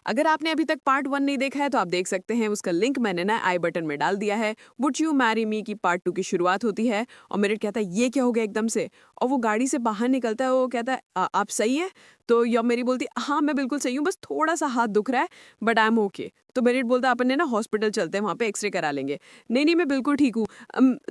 अगर आपने अभी तक पार्ट 1 नहीं देखा है तो आप देख सकते हैं, उसका लिंक मैंने ना आई बटन में डाल दिया है। वुड यू मैरी मी की पार्ट 2 की शुरुआत होती है और मेरिट कहता है ये क्या हो गया एकदम से, और वो गाड़ी से बाहर निकलता है। वो कहता है आप सही है?" तो या मेरी बोलती है, "हाँ, मैं बिल्कुल सही हूँ, बस थोड़ा-सा हाथ दुख रहा है, बट आई एम ओके।" तो मेरिट बोलता है, "अपन ने ना हॉस्पिटल चलते हैं, वहाँ पे एक्स-रे करा लेंगे।" "नहीं, नहीं, मैं बिल्कुल ठीक हूँ।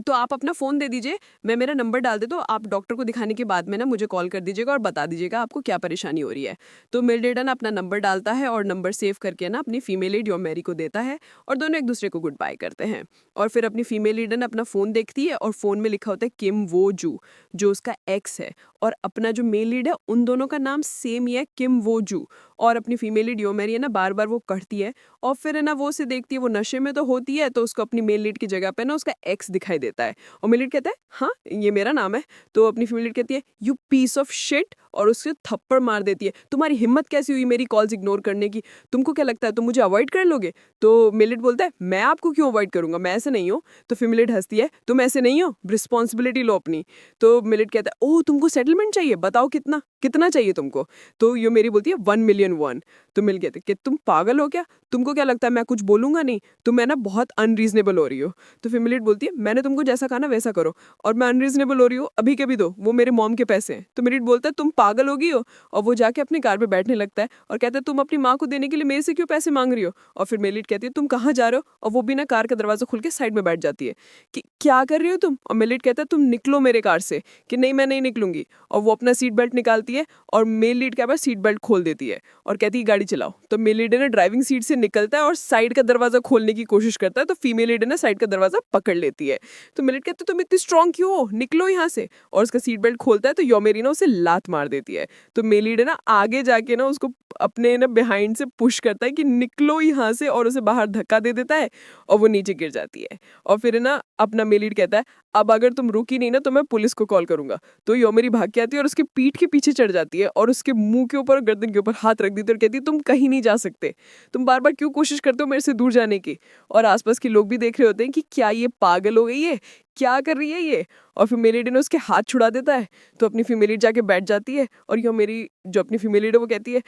तो आप अपना फ़ोन दे दीजिए, मैं मेरा नंबर डाल देता हूँ, आप डॉक्टर को दिखाने के बाद में ना मुझे कॉल कर दीजिएगा और बता दीजिएगा आपको क्या परेशानी हो रही है।" तो मेरिट है ना अपना नंबर डालता है और नंबर सेव करके ना अपनी फीमेल लीड योमेरी को देता है और दोनों एक दूसरे को गुड बाय करते हैं। और फिर अपनी फीमेल लीड है ना अपना फ़ोन देखती है और फ़ोन में लिखा होता है किम वो जू, जो उसका एक्स है, और अपना जो मेल लीड है उन दोनों का नाम सेम ही है, किम वो जू। और अपनी फीमेल लीड योमेरी है ना बार बार वो कटती है और फिर है ना वो उसे देखती है, वो नशे में तो होती है, तो उसको अपनी मेल लीड की जगह पे ना उसका एक्स दिखाई देता है और मेल लीड कहता है हाँ ये मेरा नाम है। तो अपनी फीमेल लीड कहती है यू पीस ऑफ शिट, और उससे थप्पड़ मार देती है, तुम्हारी हिम्मत कैसी हुई मेरी कॉल्स इग्नोर करने की, तुमको क्या लगता है तुम मुझे अवॉइड कर लोगे? तो मेल लीड बोलता है मैं आपको क्यों अवॉइड करूंगा, मैं ऐसे नहीं हूँ। तो फीमेल लीड हंसती है, तुम ऐसे नहीं हो, रिस्पॉन्सिबिलिटी लो अपनी। तो मेल लीड कहता है ओह तुमको सेटलमेंट चाहिए, बताओ कितना कितना चाहिए तुमको। तो यो मेरी बोलती है 1 मिलियन 1। तो मिल कहते कि तुम पागल हो क्या, तुमको क्या लगता है मैं कुछ बोलूंगा नहीं, तुम मैं ना बहुत अनरीजनेबल हो रही हो। तो फिर मिलिट बोलती है मैंने तुमको जैसा कहा ना वैसा करो, और मैं अनरीजनेबल हो रही हूँ अभी के भी दो, वो मेरे मॉम के पैसे हैं। तो मिलिट बोलता है तुम पागल हो गई हो, और वो जाके अपनी कार पे बैठने लगता है और कहता है तुम अपनी माँ को देने के लिए मेरे से क्यों पैसे मांग रही हो। और फिर मिलिट कहती है तुम कहाँ जा रहे हो, और वो भी ना कार का दरवाजा खुल के साइड में बैठ जाती है कि क्या कर रही हो तुम। और मिलिट कहता है तुम निकलो मेरे कार से, कि नहीं मैं नहीं निकलूंगी। और वो अपना सीट बेल्ट निकालती है और मेल लीड के पास सीट बेल्ट खोल देती है और कहती है गाड़ी चलाओ। तो मेल लीड ने ड्राइविंग सीट से निकलता है और साइड का दरवाजा खोलने की कोशिश करता है, तो फीमेल लीड ने साइड का दरवाजा पकड़ लेती है। तो मेल लीड कहते तुम इतनी स्ट्रांग क्यों हो, निकलो यहाँ से। और उसका सीट बेल्ट खोलता है तो योमेरी ना उसे लात मार देती है। तो मेल लीड ना आगे जाके ना उसको अपने ना बिहाइंड से पुश करता है कि निकलो यहाँ से, और उसे बाहर धक्का दे देता है और वो नीचे गिर जाती है। और फिर ना अपना मेल लीड कहता है अब अगर तुम रुकी नहीं ना तो मैं पुलिस को कॉल करूंगा। तो योमेरी भाग के आती है और उसके पीठ के पीछे चढ़ जाती है और उसके मुंह के ऊपर और गर्दन के ऊपर हाथ रख देती है और कहती है तुम कहीं नहीं जा सकते, तुम बार बार क्यों कोशिश करते हो मेरे से दूर जाने की। और आसपास के लोग भी देख रहे होते हैं कि क्या ये पागल हो गई है, क्या कर रही है ये। और फिर मेरी ने उसके हाथ छुड़ा देता है। तो अपनी फीमेल लीड जाके बैठ जाती है और यो मेरी जो अपनी फीमेल लीड है वो कहती है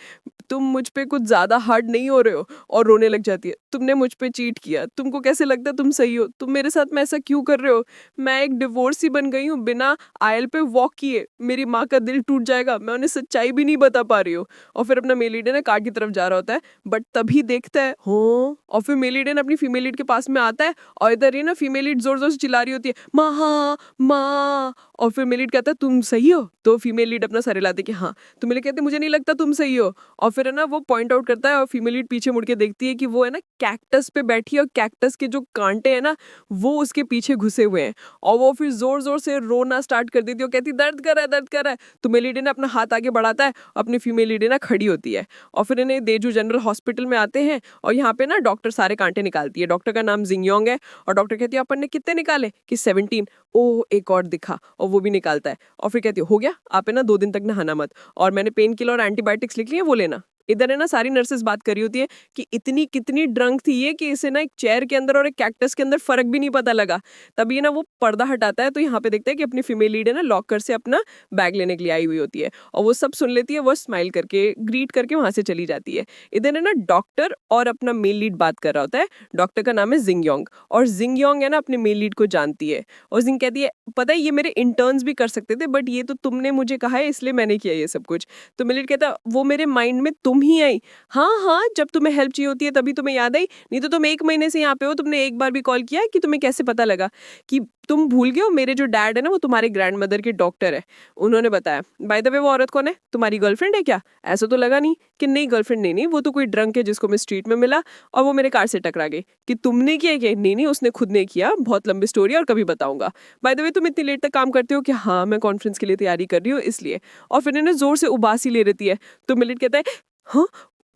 तुम मुझ पे कुछ ज्यादा हार्ड नहीं हो रहे हो, और रोने लग जाती है। तुमने मुझ पे चीट किया, तुमको कैसे लगता है तुम सही हो, तुम मेरे साथ में ऐसा क्यों कर रहे हो, मैं एक डिवोर्सी बन गई हूँ, बिना आयल पे वॉक किए मेरी माँ का दिल टूट जाएगा, मैं उन्हें सच्चाई भी नहीं बता पा रही हूँ। और फिर अपना मेल लीड है ना कार की तरफ जा रहा होता है, बट तभी देखता है हो, और फिर मेल लीड है ना अपनी फीमेल लीड के पास में आता है और इधर ही ना फीमेल लीड जोर जोर से चिल्ला रही होती है माँ माँ। और फिर मेल लीड कहता है तुम सही हो। तो फीमेल लीड अपना सर हिलाती है कि हाँ। तो मेल लीड कहते मुझे नहीं लगता तुम सही हो। और फिर है ना वो पॉइंट आउट करता है और फीमेल लीड पीछे मुड़ के देखती है कि वो है ना कैक्टस पे बैठी है और कैक्टस के जो कांटे हैं ना वो उसके पीछे घुसे हुए हैं, और वो फिर जोर जोर से रोना स्टार्ट कर देती है और कहती दर्द कर रहा है दर्द कर रहा है। तो मेल लीड ने अपना हाथ आगे बढ़ाता है, अपनी फीमेल लीड ना खड़ी होती है और फिर इन्हें देजू जनरल हॉस्पिटल में आते हैं और यहाँ पे ना डॉक्टर सारे कांटे निकालती है। डॉक्टर का नाम जिंगयोंग है और डॉक्टर कहती है अपन ने कितने निकाले कि 17। ओह एक और दिखा, और वो भी निकालता है और फिर कहती है हो गया, आप है ना 2 दिन तक नहाना मत, और मैंने पेन किलर और एंटीबायोटिक्स लिख लिए वो लेना। इधर है ना सारी नर्सेस बात कर रही होती है कि इतनी कितनी ड्रंक थी ये कि इसे ना एक चेयर के अंदर और एक कैक्टस के अंदर फर्क भी नहीं पता लगा। तभी ना वो पर्दा हटाता है तो यहाँ पे देखता है कि अपनी फीमेल लीड है ना लॉकर से अपना बैग लेने के लिए आई हुई होती है, और वो सब सुन लेती है, वो स्माइल करके ग्रीट करके वहां से चली जाती है। इधर है ना डॉक्टर और अपना मेल लीड बात कर रहा होता है। डॉक्टर का नाम है जिंगयोंग, और जिंगयोंग है ना अपने मेल लीड को जानती है, और जिंग कहती है पता है ये मेरे इंटर्न्स भी कर सकते थे, बट ये तो तुमने मुझे कहा है इसलिए मैंने किया ये सब कुछ। तो मेल लीड कहता वो मेरे माइंड में तुम ही आई, हाँ हाँ जब तुम्हें हेल्प चाहिए होती है तभी तुम्हें याद आई, नहीं तो तुम 1 महीने से यहाँ पे हो, तुमने एक बार भी कॉल किया कि तुम्हें कैसे पता लगा कि तुम भूल गए हो मेरे जो डैड है ना वो तुम्हारे ग्रैंडमदर के डॉक्टर है, उन्होंने बताया। बाय द वे वो औरत कौन है, तुम्हारी गर्लफ्रेंड है क्या? ऐसा तो लगा नहीं कि नहीं गर्लफ्रेंड नहीं, नहीं वो तो कोई ड्रंक है जिसको मैं स्ट्रीट में मिला और वो मेरे कार से टकरा गई। कि तुमने किया क्या? नहीं नहीं उसने खुद ने किया, बहुत लंबी स्टोरी और कभी बताऊंगा। बाय द वे तुम इतनी लेट तक काम करते हो कि हाँ मैं कॉन्फ्रेंस के लिए तैयारी कर रही हूँ इसलिए। और फिर इन्हें जोर से उबासी ले रहती है। तो मिलिट कहता है हाँ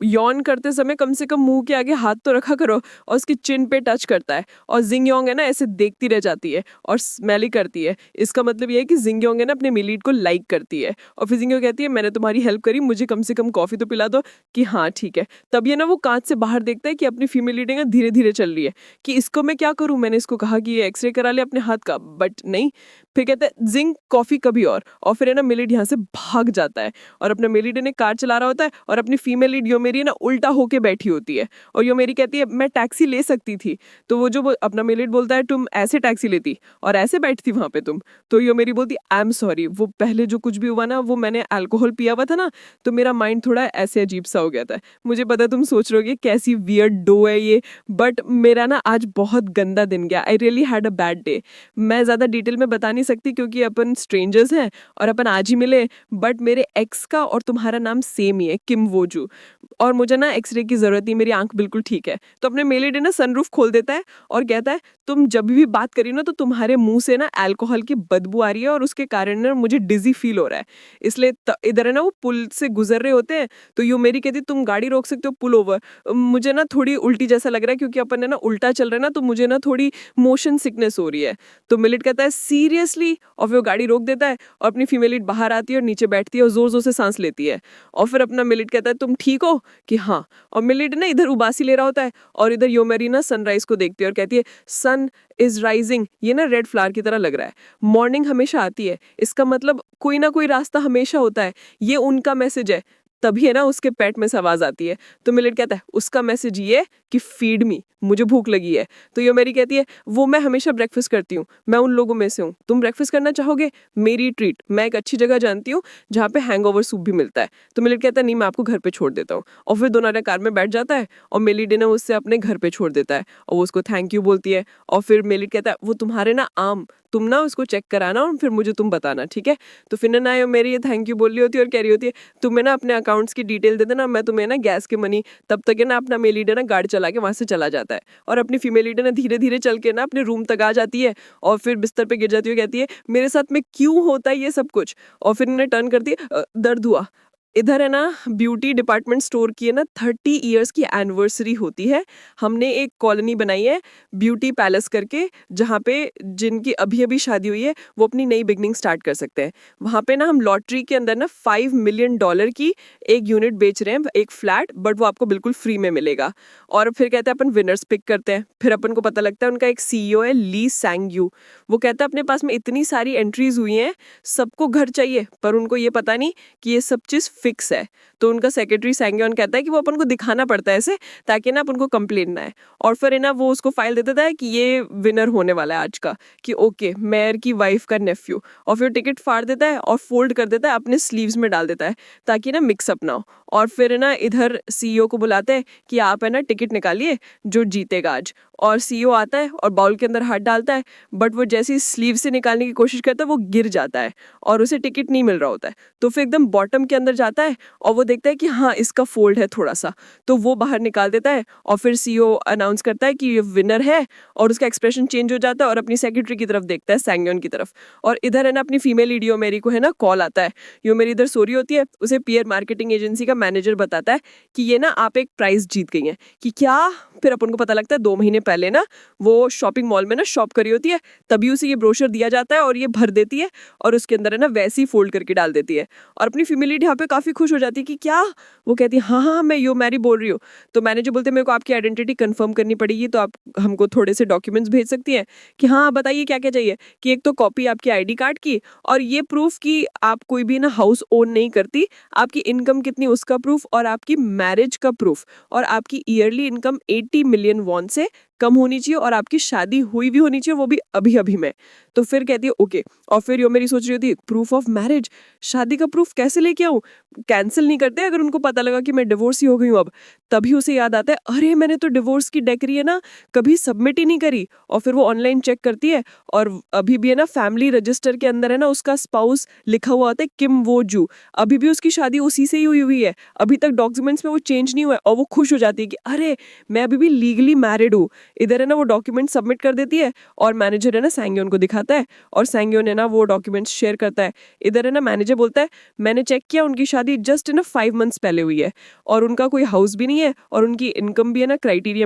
यॉन करते समय कम से कम मुंह के आगे हाथ तो रखा करो, और उसकी चिन पे टच करता है, और जिंगयोंग है ना ऐसे देखती रह जाती है और स्मेली करती है। इसका मतलब ये है कि जिंगयोंग है ना अपने मिलीट को लाइक करती है, और फिर जिंगयोंग कहती है मैंने तुम्हारी हेल्प करी, मुझे कम से कम कॉफी तो पिला दो। कि हाँ ठीक है। तब ये ना वो कांच से बाहर देखता है कि अपनी फीमेल लीडिंग धीरे धीरे चल रही है, कि इसको मैं क्या करूं, मैंने इसको कहा कि ये एक्सरे करा ले अपने हाथ का, बट नहीं। फिर कहता है जिंग कॉफी कभी और फिर है ना मिलिट यहाँ से भाग जाता है और अपना मिलिट ने कार चला रहा होता है और अपनी फीमेल लीड मेरी ना उल्टा होके बैठी होती है और यो मेरी कहती है मैं टैक्सी ले सकती थी, तो वो जो अपना मेलेट बोलता है तुम ऐसे टैक्सी लेती और ऐसे बैठती वहां पे तुम, तो यो मेरी बोलती आई एम सॉरी, वो पहले जो कुछ भी हुआ ना वो मैंने अल्कोहल पिया हुआ था ना, तो मेरा माइंड थोड़ा ऐसे अजीब सा हो गया था। मुझे पता तुम सोच रहे होगे कैसी वियर्ड डो है ये, बट मेरा ना आज बहुत गंदा दिन गया। I really had a bad day. मैं ज़्यादा डिटेल में बता नहीं सकती क्योंकि अपन स्ट्रेंजर्स हैं और अपन आज ही मिले, बट मेरे एक्स का और तुम्हारा नाम सेम ही है, किम वोजू, और मुझे ना एक्सरे की ज़रूरत नहीं, मेरी आंख बिल्कुल ठीक है। तो अपने मेलेड ना सनरूफ खोल देता है और कहता है तुम जब भी बात करी ना तो तुम्हारे मुंह से ना अल्कोहल की बदबू आ रही है और उसके कारण ना मुझे डिजी फील हो रहा है, इसलिए इधर है ना वो पुल से गुजर रहे होते हैं, तो यू मेरी कहती तुम गाड़ी रोक सकते हो पुल ओवर। मुझे ना थोड़ी उल्टी जैसा लग रहा है क्योंकि अपन है ना उल्टा चल रहा है ना, तो मुझे ना थोड़ी मोशन सिकनेस हो रही है। तो मिलिट कहता है सीरियसली, और फिर वो गाड़ी रोक देता है और अपनी फीमेलिट बाहर आती है और नीचे बैठती है और जोर जोर से सांस लेती है, और फिर अपना मिलिट कहता है तुम ठीक हो कि हाँ, और मिलिट ना इधर उबासी ले रहा होता है और इधर योमेरी ना सनराइज को देखती है और कहती है सन इज राइजिंग, ये ना रेड फ्लावर की तरह लग रहा है, मॉर्निंग हमेशा आती है, इसका मतलब कोई ना कोई रास्ता हमेशा होता है, ये उनका मैसेज है। तभी है ना उसके पेट में से आवाज आती है, तो मिलिट कहता है उसका मैसेज ये कि फीड मी, मुझे भूख लगी है। तो ये मेरी कहती है वो मैं हमेशा ब्रेकफास्ट करती हूँ, मैं उन लोगों में से हूँ, तुम ब्रेकफास्ट करना चाहोगे, मेरी ट्रीट, मैं एक अच्छी जगह जानती हूँ जहाँ पे हैंगओवर सूप भी मिलता है। तो मिलिट कहता है नहीं मैं आपको घर पे छोड़ देता हूँ, और फिर दोनों कार में बैठ जाता है और मिलिट ने उससे अपने घर पे छोड़ देता है और वो उसको थैंक यू बोलती है। और फिर मिलिट कहता है वो तुम्हारे ना आम, तुम ना उसको चेक कराना और फिर मुझे तुम बताना, ठीक है। तो फिर ना मेरी ये थैंक यू बोल रही होती है और कह रही होती है तुम्हें ना अपने अकाउंट्स की डिटेल दे देना, मैं तुम्हें ना गैस के मनी, तब तक है ना अपना मेल लीडर ना गाड़ी चला के वहां से चला जाता है और अपनी फीमेल लीडर ना धीरे धीरे चल के ना अपने रूम तक आ जाती है और फिर बिस्तर पे गिर जाती है, कहती है मेरे साथ में क्यों होता है ये सब कुछ, और फिर इन्हें टर्न करती है दर्द हुआ। इधर है ना ब्यूटी डिपार्टमेंट स्टोर की है ना 30 ईयर्स की एनिवर्सरी होती है। हमने एक कॉलोनी बनाई है ब्यूटी पैलेस करके, जहाँ पे जिनकी अभी अभी शादी हुई है वो अपनी नई बिगनिंग स्टार्ट कर सकते हैं। वहाँ पे ना हम लॉटरी के अंदर ना $5 मिलियन की एक यूनिट बेच रहे हैं, एक फ्लैट, बट वो आपको बिल्कुल फ्री में मिलेगा। और फिर कहते हैं अपन विनर्स पिक करते हैं, फिर अपन को पता लगता है उनका एक सीईओ है ली सैंग यू। वो कहता है अपने पास में इतनी सारी एंट्रीज हुई हैं, सबको घर चाहिए, पर उनको ये पता नहीं कि ये सब चीज़ फिक्स है। तो उनका सेक्रेटरी सैंगयोन कहता है कि वो अपन को दिखाना पड़ता है ऐसे, ताकि ना अपन को कंप्लेन ना है। और फिर है ना वो उसको फाइल दे देता है कि ये विनर होने वाला है आज का, कि ओके मेयर की वाइफ का नेफ्यू, और फिर टिकट फाड़ देता है और फोल्ड कर देता है, अपने स्लीव्स में डाल देता है ताकि ना मिक्सअप ना हो। और फिर है ना इधर सीईओ को बुलाते हैं कि आप है ना टिकट निकालिए जो जीतेगा आज, और सीईओ आता है और बाउल के अंदर हाथ डालता है, बट वो जैसे ही स्लीव से निकालने की कोशिश करता है वो गिर जाता है और उसे टिकट नहीं मिल रहा होता है। तो फिर एकदम बॉटम के अंदर जाता है और वो देखता है कि हाँ इसका फोल्ड है थोड़ा सा, तो वो बाहर निकाल देता है और फिर सीईओ अनाउंस करता है कि ये विनर है, और उसका एक्सप्रेशन चेंज हो जाता है और अपनी सेक्रेटरी की तरफ देखता है, सैंगयोन की तरफ। और इधर है ना अपनी फीमेल लीड योमेरी को है ना कॉल आता है, योमेरी इधर सो रही होती है, उसे पीयर मार्केटिंग एजेंसी का मैनेजर बताता है कि ये ना आप एक प्राइज जीत गई हैं। कि क्या? फिर अपन को पता लगता है 2 महीने पहले ना वो शॉपिंग मॉल में ना शॉप करी होती है, तभी उसे ये ब्रोशर दिया जाता है और ये भर देती है और उसके अंदर है ना वैसे ही फोल्ड करके डाल देती है। और अपनी फीमेल लीड यहाँ पे काफी खुश हो जाती है कि क्या? वो कहती है हाँ हाँ मैं यो मैरी बोल रही हूँ। तो मैनेजर बोलते हैं मेरे को आपकी आइडेंटिटी कंफर्म करनी पड़ेगी, तो आप हमको थोड़े से डॉक्यूमेंट्स भेज सकती हैं। कि हाँ बताइए क्या क्या चाहिए। कि एक तो कॉपी आपकी आईडी कार्ड की, और ये प्रूफ कि आप कोई भी ना हाउस ओन नहीं करती, आपकी इनकम कितनी उसका प्रूफ, और आपकी मैरिज का प्रूफ, और आपकी ईयरली इनकम 80 मिलियन वॉन से कम होनी चाहिए, और आपकी शादी हुई भी होनी चाहिए, वो भी अभी अभी में। तो फिर कहती है ओके। और फिर यो मेरी सोच रही होती प्रूफ ऑफ मैरिज, शादी का प्रूफ कैसे लेके आऊं? कैंसिल नहीं करते अगर उनको पता लगा कि मैं डिवोर्स ही हो गई हूं अब। तभी उसे याद आता है अरे मैंने तो डिवोर्स की डिक्री है ना कभी सबमिट ही नहीं करी। और फिर वो ऑनलाइन चेक करती है और अभी भी है ना फैमिली रजिस्टर के अंदर है ना उसका स्पाउस लिखा हुआ होता है किम वो जू, अभी भी उसकी शादी उसी से ही हुई है, अभी तक डॉक्यूमेंट्स में वो चेंज नहीं हुआ है। और वो खुश हो जाती है कि अरे मैं अभी भी लीगली मैरिड हूँ। इधर है ना वो डॉक्यूमेंट सबमिट कर देती है और मैनेजर है ना सैंगयोन को दिखाता है और सैंगयोन है ना वो डॉक्यूमेंट्स शेयर करता है। इधर है ना मैनेजर बोलता है मैंने चेक किया उनकी शादी जस्ट है ना 5 मंथ्स पहले हुई है और उनका कोई हाउस भी नहीं है और उनकी इनकम भी है ना क्राइटेरिया